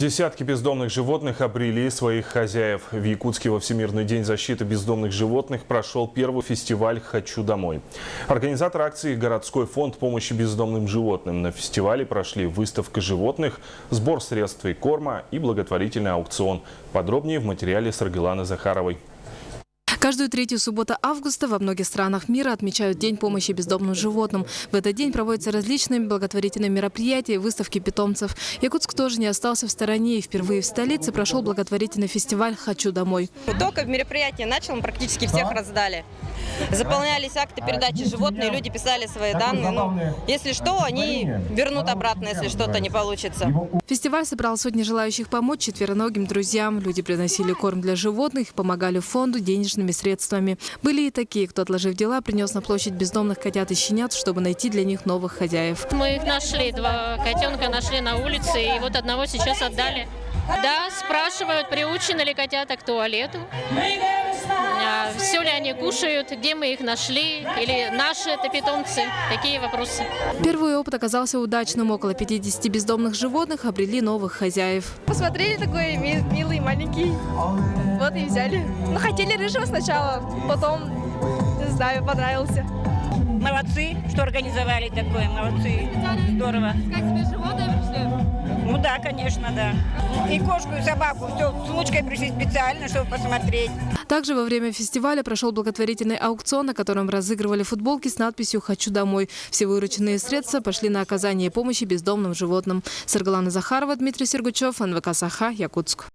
Десятки бездомных животных обрели своих хозяев. В Якутске во Всемирный день защиты бездомных животных прошел первый фестиваль «Хочу домой». Организатор акции – городской фонд помощи бездомным животным. На фестивале прошли выставка животных, сбор средств и корма и благотворительный аукцион. Подробнее в материале Саргыланы Захаровой. Каждую третью субботу августа во многих странах мира отмечают День помощи бездомным животным. В этот день проводятся различные благотворительные мероприятия и выставки питомцев. Якутск тоже не остался в стороне, и впервые в столице прошел благотворительный фестиваль «Хочу домой». Только мероприятие начало, мы практически всех раздали. Заполнялись акты передачи животных, люди писали свои данные. Если что, они вернут обратно, если что-то не получится. Фестиваль собрал сотни желающих помочь четвероногим друзьям. Люди приносили корм для животных, помогали фонду денежными средствами. Были и такие, кто, отложив дела, принес на площадь бездомных котят и щенят, чтобы найти для них новых хозяев. Мы их нашли, два котенка нашли на улице, и вот одного сейчас отдали. Да, спрашивают, приучены ли котята к туалету, все ли они кушают, где мы их нашли, или наши это питомцы, такие вопросы. Первый опыт оказался удачным. Около 50 бездомных животных обрели новых хозяев. Посмотрели, такой милый, маленький, вот и взяли. Ну, хотели рыжего сначала, потом, не знаю, понравился. Молодцы, что организовали такое, молодцы, здорово. Как тебе животные пришли? Ну да, конечно, да. И кошку, и собаку, все, с внучкой пришли специально, чтобы посмотреть. Также во время фестиваля прошел благотворительный аукцион, на котором разыгрывали футболки с надписью «Хочу домой». Все вырученные средства пошли на оказание помощи бездомным животным. Саргылана Захарова, Дмитрий Сергучев, НВК Саха, Якутск.